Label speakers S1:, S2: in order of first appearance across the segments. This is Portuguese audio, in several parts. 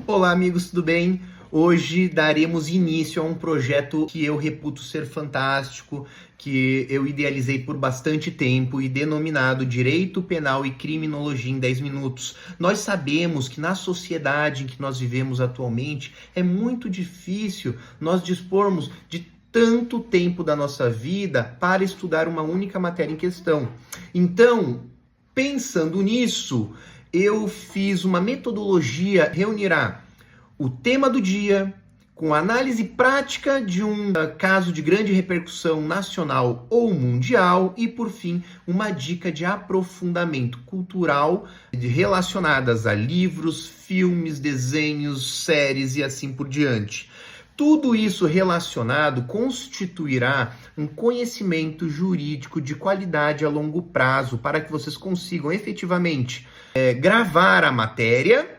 S1: Olá, amigos, tudo bem? Hoje daremos início a um projeto que eu reputo ser fantástico, que eu idealizei por bastante tempo e denominado Direito Penal e Criminologia em 10 minutos. Nós sabemos que na sociedade em que nós vivemos atualmente é muito difícil nós dispormos de tanto tempo da nossa vida para estudar uma única matéria em questão. Então, pensando nisso, eu fiz uma metodologia que reunirá o tema do dia com análise prática de um caso de grande repercussão nacional ou mundial e, por fim, uma dica de aprofundamento cultural relacionadas a livros, filmes, desenhos, séries e assim por diante. Tudo isso relacionado constituirá um conhecimento jurídico de qualidade a longo prazo para que vocês consigam efetivamente gravar a matéria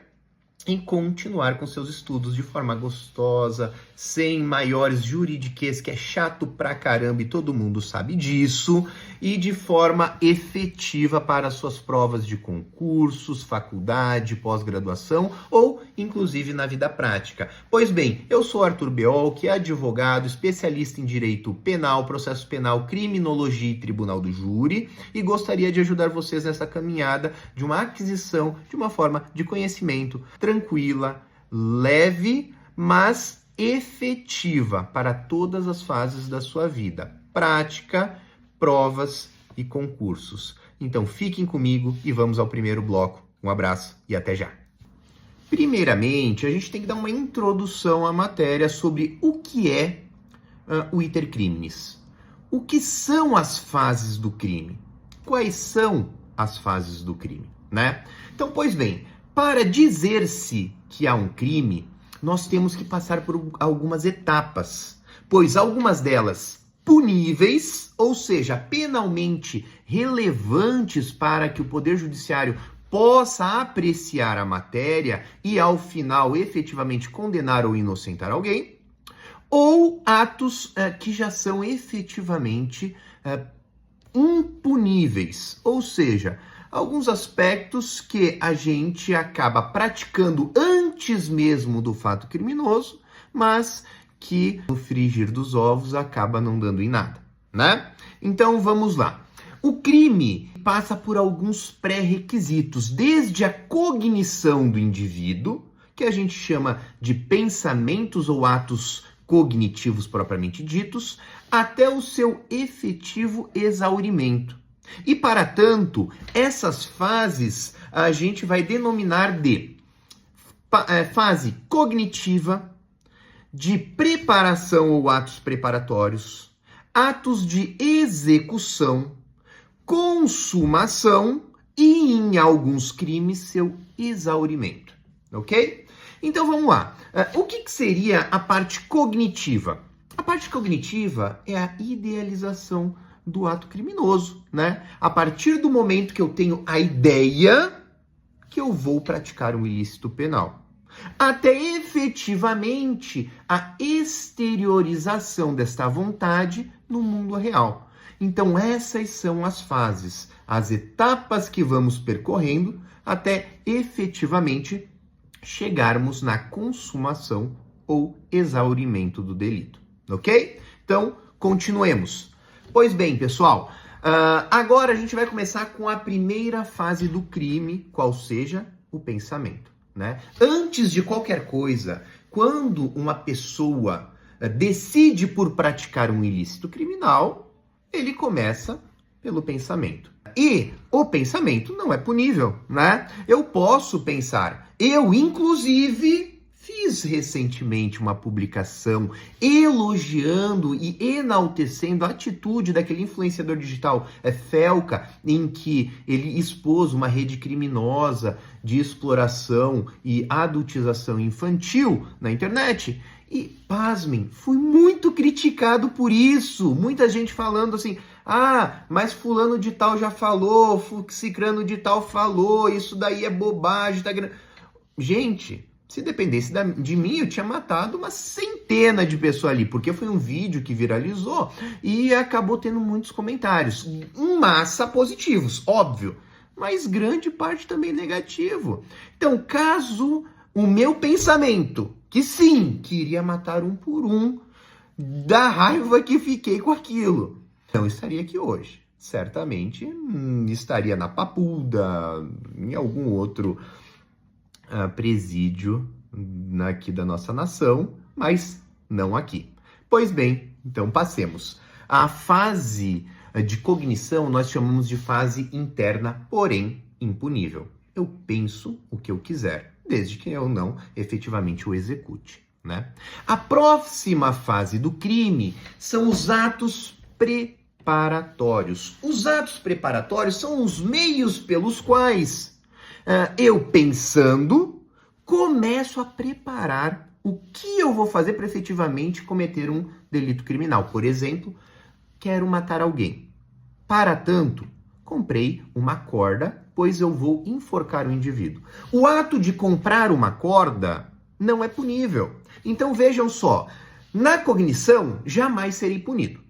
S1: e continuar com seus estudos de forma gostosa, sem maiores juridiquês, que é chato pra caramba e todo mundo sabe disso, e de forma efetiva para suas provas de concursos, faculdade, pós-graduação ou inclusive na vida prática. Pois bem, eu sou Arthur Beol, que é advogado, especialista em direito penal, processo penal, criminologia e tribunal do júri, e gostaria de ajudar vocês nessa caminhada de uma aquisição de uma forma de conhecimento tranquila, leve, mas efetiva para todas as fases da sua vida. Prática, provas e concursos. Então fiquem comigo e vamos ao primeiro bloco. Um abraço e até já. Primeiramente, a gente tem que dar uma introdução à matéria sobre o que é o iter criminis. O que são as fases do crime? Quais são as fases do crime, né? Então, pois bem, para dizer-se que há um crime, nós temos que passar por algumas etapas, pois algumas delas puníveis, ou seja, penalmente relevantes para que o Poder Judiciário possa apreciar a matéria e, ao final, efetivamente condenar ou inocentar alguém, ou atos que já são efetivamente impuníveis, ou seja, alguns aspectos que a gente acaba praticando antes mesmo do fato criminoso, mas que no frigir dos ovos acaba não dando em nada, né? Então vamos lá. O crime passa por alguns pré-requisitos, desde a cognição do indivíduo, que a gente chama de pensamentos ou atos cognitivos propriamente ditos, até o seu efetivo exaurimento. E, para tanto, essas fases a gente vai denominar de fase cognitiva, de preparação ou atos preparatórios, atos de execução, consumação e, em alguns crimes, seu exaurimento. Ok? Então, vamos lá. O que seria a parte cognitiva? A parte cognitiva é a idealização do ato criminoso, né? A partir do momento que eu tenho a ideia que eu vou praticar um ilícito penal, até efetivamente a exteriorização desta vontade no mundo real. Então essas são as fases, as etapas que vamos percorrendo até efetivamente chegarmos na consumação ou exaurimento do delito, ok? Então, continuemos. Pois bem, pessoal, agora a gente vai começar com a primeira fase do crime, qual seja o pensamento, né? Antes de qualquer coisa, quando uma pessoa decide por praticar um ilícito criminal, ele começa pelo pensamento. E o pensamento não é punível, né? Eu posso pensar, eu inclusive fiz recentemente uma publicação elogiando e enaltecendo a atitude daquele influenciador digital Felca, em que ele expôs uma rede criminosa de exploração e adultização infantil na internet. E, pasmem, fui muito criticado por isso. Muita gente falando assim, mas fulano de tal já falou, cicrano de tal falou, isso daí é bobagem. Tá... Gente, se dependesse de mim, eu tinha matado uma centena de pessoas ali, porque foi um vídeo que viralizou e acabou tendo muitos comentários. Em massa positivos, óbvio, mas grande parte também negativo. Então, caso o meu pensamento, que sim, queria matar um por um, da raiva que fiquei com aquilo, não estaria aqui hoje. Certamente estaria na Papuda, em algum outro presídio aqui da nossa nação, mas não aqui. Pois bem, então passemos. A fase de cognição nós chamamos de fase interna, porém impunível. Eu penso o que eu quiser, desde que eu não efetivamente o execute, né? A próxima fase do crime são os atos preparatórios. Os atos preparatórios são os meios pelos quais eu, pensando, começo a preparar o que eu vou fazer para efetivamente cometer um delito criminal. Por exemplo, quero matar alguém. Para tanto, comprei uma corda, pois eu vou enforcar o indivíduo. O ato de comprar uma corda não é punível. Então vejam só, na cognição jamais serei punido.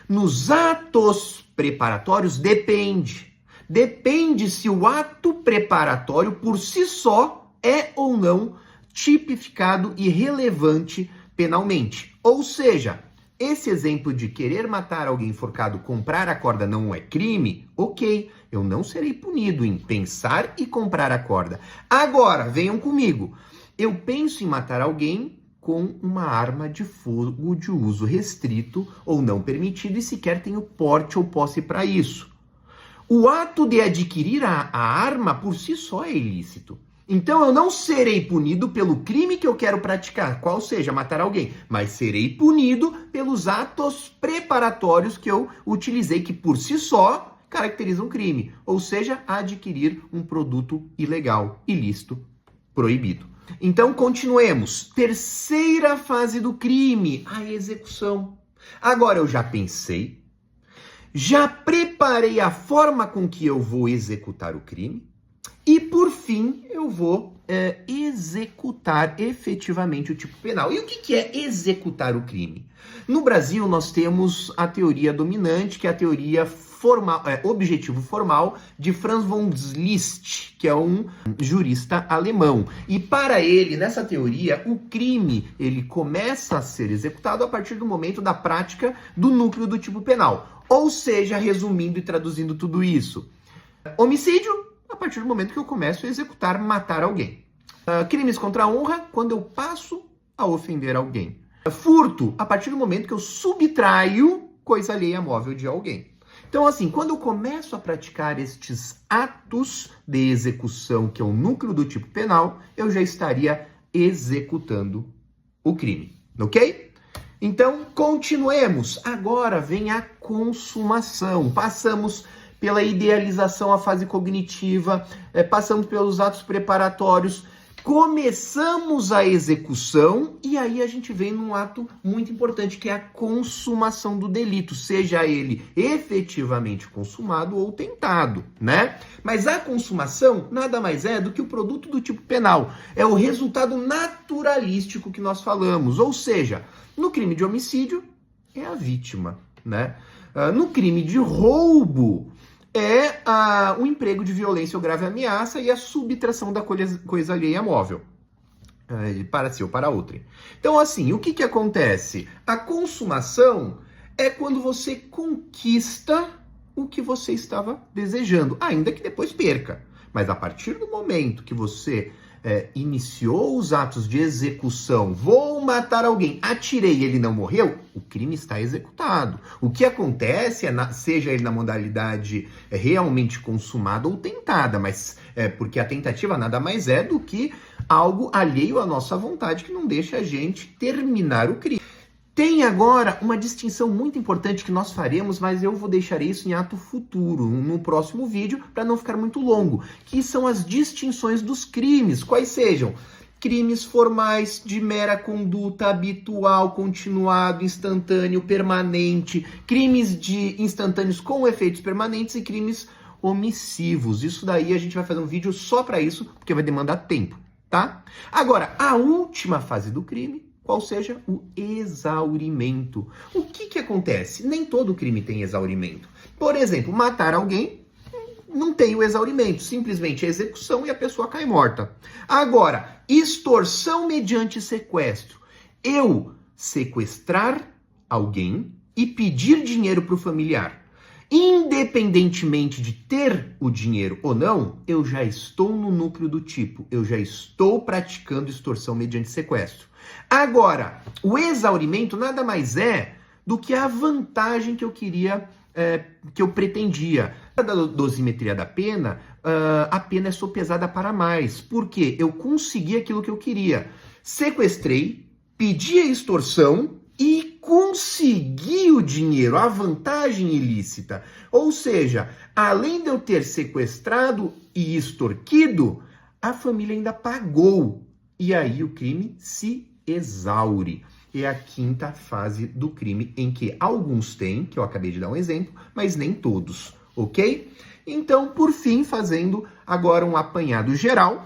S1: Nos atos preparatórios depende. Depende se o ato preparatório por si só é ou não tipificado e relevante penalmente. Ou seja, esse exemplo de querer matar alguém enforcado, comprar a corda não é crime, ok, eu não serei punido em pensar e comprar a corda. Agora, venham comigo, eu penso em matar alguém com uma arma de fogo de uso restrito ou não permitido e sequer tenho porte ou posse para isso. O ato de adquirir a arma por si só é ilícito. Então eu não serei punido pelo crime que eu quero praticar, qual seja, matar alguém, mas serei punido pelos atos preparatórios que eu utilizei, que por si só caracterizam crime, ou seja, adquirir um produto ilegal, ilícito, proibido. Então continuemos. Terceira fase do crime, a execução. Agora eu já pensei, já preparei a forma com que eu vou executar o crime, e, por fim, eu vou executar efetivamente o tipo penal. E o que é executar o crime? No Brasil, nós temos a teoria dominante, que é a teoria formal, objetivo formal de Franz von Liszt, que é um jurista alemão. E para ele, nessa teoria, o crime ele começa a ser executado a partir do momento da prática do núcleo do tipo penal. Ou seja, resumindo e traduzindo tudo isso, homicídio a partir do momento que eu começo a executar, matar alguém. Crimes contra a honra, quando eu passo a ofender alguém. Furto, a partir do momento que eu subtraio coisa alheia móvel de alguém. Então, assim, quando eu começo a praticar estes atos de execução, que é o núcleo do tipo penal, eu já estaria executando o crime, ok? Então, continuemos. Agora vem a consumação. Passamos pela idealização, a fase cognitiva, passamos pelos atos preparatórios, começamos a execução e aí a gente vem num ato muito importante, que é a consumação do delito, seja ele efetivamente consumado ou tentado, né? Mas a consumação nada mais é do que o produto do tipo penal, é o resultado naturalístico que nós falamos, ou seja, no crime de homicídio é a vítima, né? No crime de roubo, o emprego de violência ou grave ameaça e a subtração da coisa alheia móvel, para si ou para outrem. Então, assim, o que acontece? A consumação é quando você conquista o que você estava desejando, ainda que depois perca. Mas a partir do momento que você iniciou os atos de execução, vou matar alguém, atirei e ele não morreu, o crime está executado. O que acontece seja ele na modalidade realmente consumada ou tentada, mas porque a tentativa nada mais é do que algo alheio à nossa vontade que não deixa a gente terminar o crime. Tem agora uma distinção muito importante que nós faremos, mas eu vou deixar isso em ato futuro, no próximo vídeo, para não ficar muito longo, que são as distinções dos crimes, quais sejam crimes formais de mera conduta habitual, continuado, instantâneo, permanente, crimes de instantâneos com efeitos permanentes e crimes omissivos. Isso daí a gente vai fazer um vídeo só para isso, porque vai demandar tempo, tá? Agora, a última fase do crime, qual seja o exaurimento. O que acontece? Nem todo crime tem exaurimento. Por exemplo, matar alguém não tem o exaurimento, simplesmente a execução e a pessoa cai morta. Agora, extorsão mediante sequestro. Eu sequestrar alguém e pedir dinheiro para o familiar. Independentemente de ter o dinheiro ou não, eu já estou no núcleo do tipo, eu já estou praticando extorsão mediante sequestro. Agora, o exaurimento nada mais é do que a vantagem que eu queria, que eu pretendia. Da dosimetria da pena, a pena é sopesada para mais. Por quê? Eu consegui aquilo que eu queria. Sequestrei, pedi a extorsão e consegui o dinheiro, a vantagem ilícita. Ou seja, além de eu ter sequestrado e extorquido, a família ainda pagou. E aí o crime se exaure. É a quinta fase do crime, em que alguns têm, que eu acabei de dar um exemplo, mas nem todos, ok? Então, por fim, fazendo agora um apanhado geral,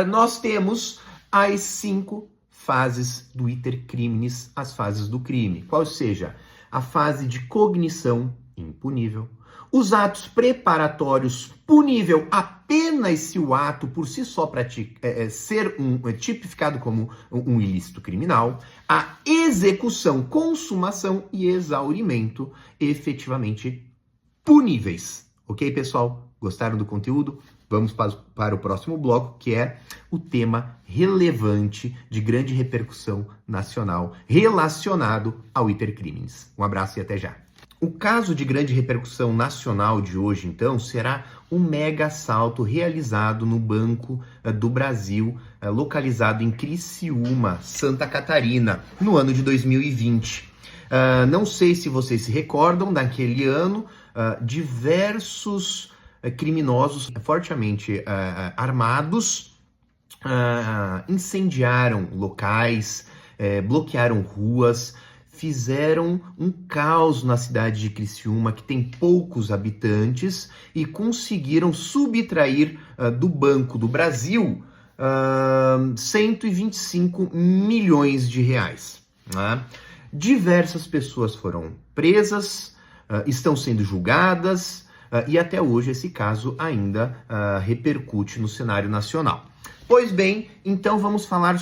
S1: nós temos as 5 fases do iter criminis, as fases do crime. Qual seja, a fase de cognição impunível, os atos preparatórios punível apenas se o ato por si só ser tipificado como um ilícito criminal, a execução, consumação e exaurimento efetivamente puníveis. Ok, pessoal? Gostaram do conteúdo? Vamos para o próximo bloco, que é o tema relevante de grande repercussão nacional relacionado ao iter criminis. Um abraço e até já. O caso de grande repercussão nacional de hoje, então, será um mega assalto realizado no Banco do Brasil, localizado em Criciúma, Santa Catarina, no ano de 2020. Não sei se vocês se recordam, daquele ano, diversos criminosos fortemente armados incendiaram locais, bloquearam ruas, fizeram um caos na cidade de Criciúma, que tem poucos habitantes, e conseguiram subtrair do Banco do Brasil 125 milhões de reais. Né? Diversas pessoas foram presas, estão sendo julgadas, e até hoje esse caso ainda repercute no cenário nacional. Pois bem, então vamos falar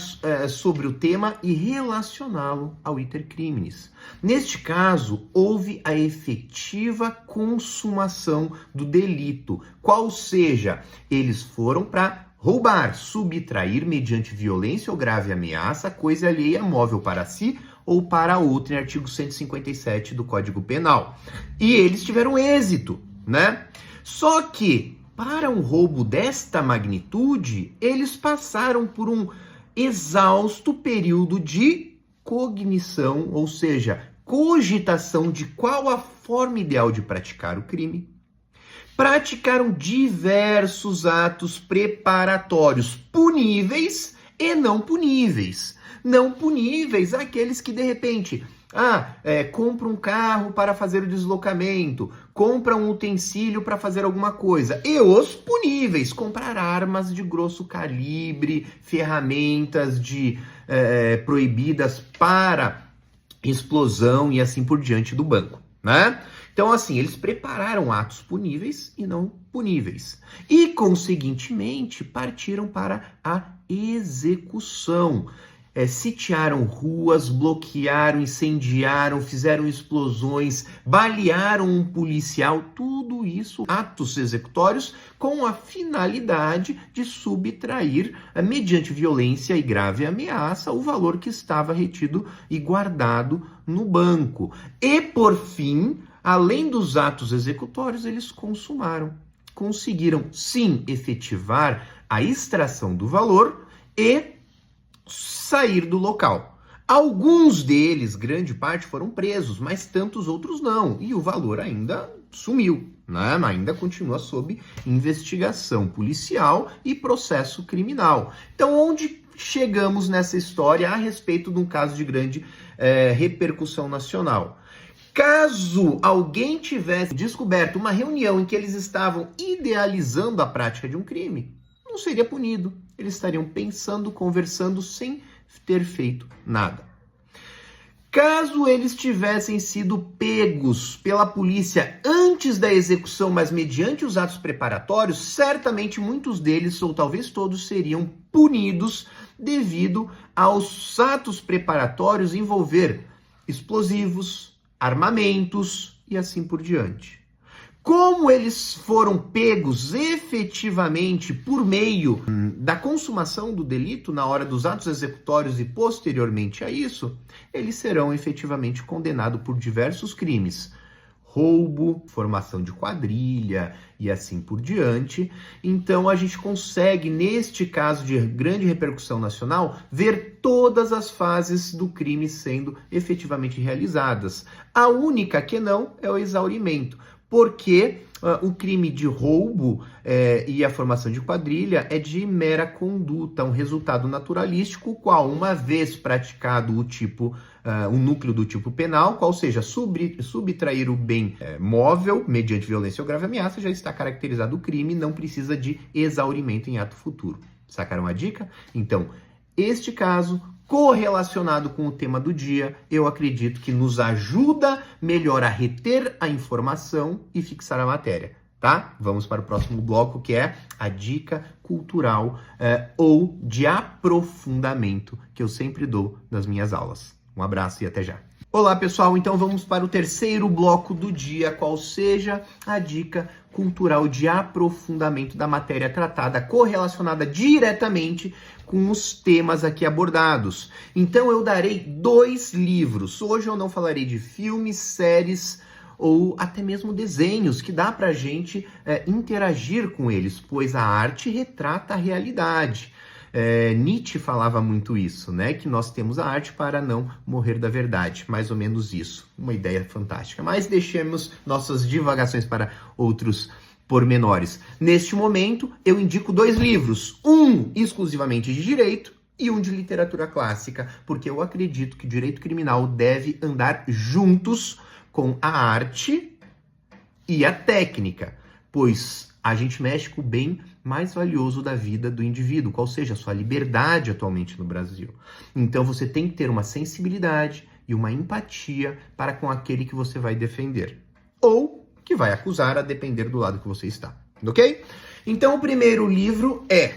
S1: sobre o tema e relacioná-lo ao iter criminis. Neste caso, houve a efetiva consumação do delito, qual seja, eles foram para roubar, subtrair mediante violência ou grave ameaça, coisa alheia móvel para si ou para outro, em artigo 157 do Código Penal. E eles tiveram êxito, né? Só que, para um roubo desta magnitude, eles passaram por um exausto período de cognição, ou seja, cogitação de qual a forma ideal de praticar o crime. Praticaram diversos atos preparatórios puníveis e não puníveis. Não puníveis, aqueles que de repente compra um carro para fazer o deslocamento, compra um utensílio para fazer alguma coisa. E os puníveis, comprar armas de grosso calibre, ferramentas proibidas para explosão e assim por diante do banco, né? Então, assim, eles prepararam atos puníveis e não puníveis. E, conseguintemente, partiram para a execução. Sitiaram ruas, bloquearam, incendiaram, fizeram explosões, balearam um policial, tudo isso atos executórios com a finalidade de subtrair, mediante violência e grave ameaça, o valor que estava retido e guardado no banco. E, por fim, além dos atos executórios, eles consumaram. Conseguiram, sim, efetivar a extração do valor e sair do local. Alguns deles, grande parte, foram presos, mas tantos outros não. E o valor ainda sumiu, né? Ainda continua sob investigação policial e processo criminal. Então, onde chegamos nessa história a respeito de um caso de grande repercussão nacional? Caso alguém tivesse descoberto uma reunião em que eles estavam idealizando a prática de um crime, não seria punido. Eles estariam pensando, conversando, sem ter feito nada. Caso eles tivessem sido pegos pela polícia antes da execução, mas mediante os atos preparatórios, certamente muitos deles, ou talvez todos, seriam punidos devido aos atos preparatórios envolver explosivos, armamentos e assim por diante. Como eles foram pegos efetivamente por meio da consumação do delito na hora dos atos executórios e posteriormente a isso, eles serão efetivamente condenados por diversos crimes. Roubo, formação de quadrilha e assim por diante. Então a gente consegue, neste caso de grande repercussão nacional, ver todas as fases do crime sendo efetivamente realizadas. A única que não é o exaurimento, porque o crime de roubo e a formação de quadrilha é de mera conduta, um resultado naturalístico, qual, uma vez praticado o núcleo do tipo penal, qual seja, subtrair o bem móvel mediante violência ou grave ameaça, já está caracterizado o crime, não precisa de exaurimento em ato futuro. Sacaram a dica? Então, este caso, correlacionado com o tema do dia, eu acredito que nos ajuda melhor a reter a informação e fixar a matéria, tá? Vamos para o próximo bloco, que é a dica cultural ou de aprofundamento que eu sempre dou nas minhas aulas. Um abraço e até já. Olá, pessoal, então vamos para o terceiro bloco do dia, qual seja a dica cultural de aprofundamento da matéria tratada, correlacionada diretamente com os temas aqui abordados. Então eu darei 2 livros. Hoje eu não falarei de filmes, séries ou até mesmo desenhos, que dá pra gente interagir com eles, pois a arte retrata a realidade. Nietzsche falava muito isso, né? Que nós temos a arte para não morrer da verdade. Mais ou menos isso. Uma ideia fantástica. Mas deixemos nossas divagações para outros pormenores. Neste momento, eu indico 2 livros. Um exclusivamente de direito e um de literatura clássica, porque eu acredito que direito criminal deve andar juntos com a arte e a técnica, pois a gente mexe com o bem mais valioso da vida do indivíduo, qual seja a sua liberdade atualmente no Brasil. Então você tem que ter uma sensibilidade e uma empatia para com aquele que você vai defender, ou que vai acusar, a depender do lado que você está, ok? Então o primeiro livro é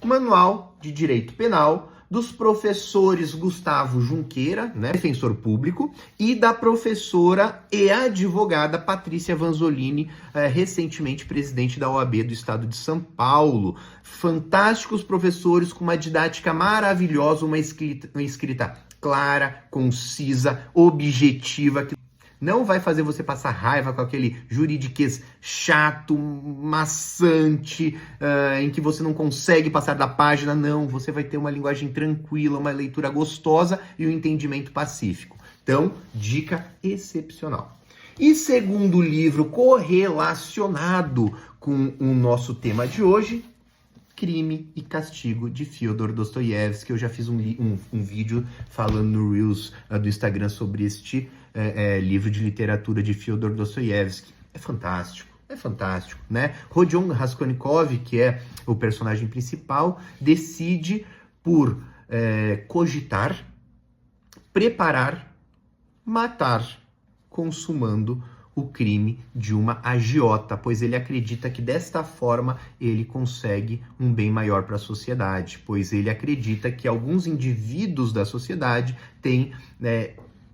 S1: Manual de Direito Penal, dos professores Gustavo Junqueira, né, defensor público, e da professora e advogada Patrícia Vanzolini, recentemente presidente da OAB do estado de São Paulo. Fantásticos professores com uma didática maravilhosa, uma escrita clara, concisa, objetiva, que não vai fazer você passar raiva com aquele juridiquês chato, maçante, em que você não consegue passar da página. Não, você vai ter uma linguagem tranquila, uma leitura gostosa e um entendimento pacífico. Então, dica excepcional. E segundo livro correlacionado com o nosso tema de hoje, Crime e Castigo, de Fyodor Dostoiévski. Eu já fiz um vídeo falando no Reels do Instagram sobre este livro de literatura de Fyodor Dostoiévski. É fantástico, né? Rodion Raskolnikov, que é o personagem principal, decide por cogitar, preparar, matar, consumando o crime de uma agiota, pois ele acredita que desta forma ele consegue um bem maior para a sociedade, pois ele acredita que alguns indivíduos da sociedade têm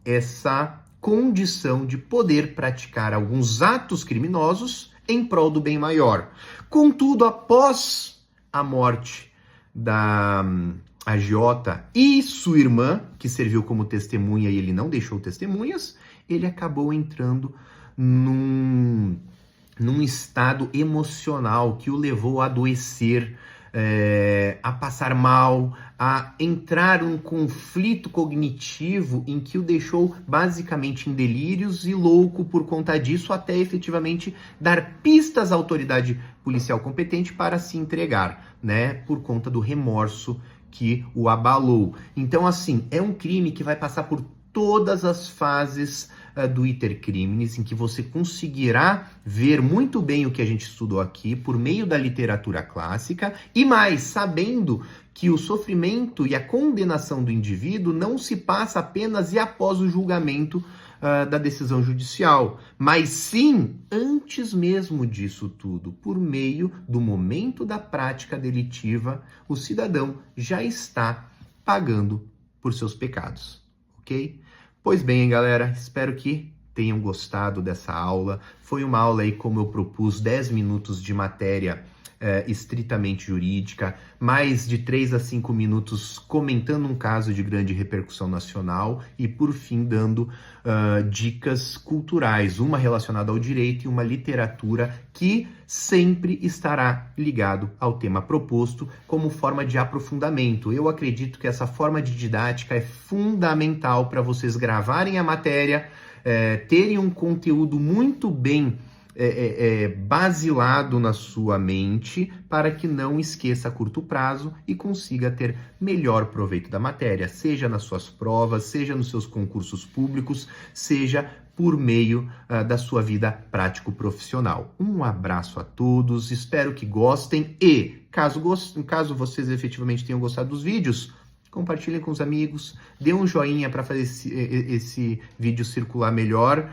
S1: essa condição de poder praticar alguns atos criminosos em prol do bem maior. Contudo, após a morte da agiota e sua irmã, que serviu como testemunha e ele não deixou testemunhas, ele acabou entrando num estado emocional que o levou a adoecer, a passar mal, a entrar num conflito cognitivo em que o deixou basicamente em delírios e louco por conta disso, até efetivamente dar pistas à autoridade policial competente para se entregar, né, por conta do remorso que o abalou. Então, assim, é um crime que vai passar por todas as fases do Iter Criminis, em que você conseguirá ver muito bem o que a gente estudou aqui por meio da literatura clássica e mais, sabendo que o sofrimento e a condenação do indivíduo não se passa apenas e após o julgamento da decisão judicial, mas sim antes mesmo disso tudo, por meio do momento da prática delitiva, o cidadão já está pagando por seus pecados, ok? Pois bem, galera, espero que tenham gostado dessa aula. Foi uma aula aí, como eu propus, 10 minutos de matéria estritamente jurídica, mais de 3 a 5 minutos comentando um caso de grande repercussão nacional e, por fim, dando dicas culturais, uma relacionada ao direito e uma literatura que sempre estará ligado ao tema proposto como forma de aprofundamento. Eu acredito que essa forma de didática é fundamental para vocês gravarem a matéria, terem um conteúdo muito bem basilado na sua mente para que não esqueça a curto prazo e consiga ter melhor proveito da matéria, seja nas suas provas, seja nos seus concursos públicos, seja por meio da sua vida prático-profissional. Um abraço a todos, espero que gostem e, caso vocês efetivamente tenham gostado dos vídeos, compartilhem com os amigos, dê um joinha para fazer esse vídeo circular melhor,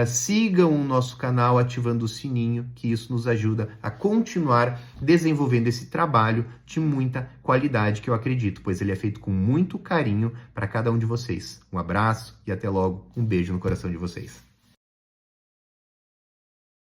S1: sigam o nosso canal ativando o sininho, que isso nos ajuda a continuar desenvolvendo esse trabalho de muita qualidade, que eu acredito, pois ele é feito com muito carinho para cada um de vocês. Um abraço e até logo, um beijo no coração de vocês.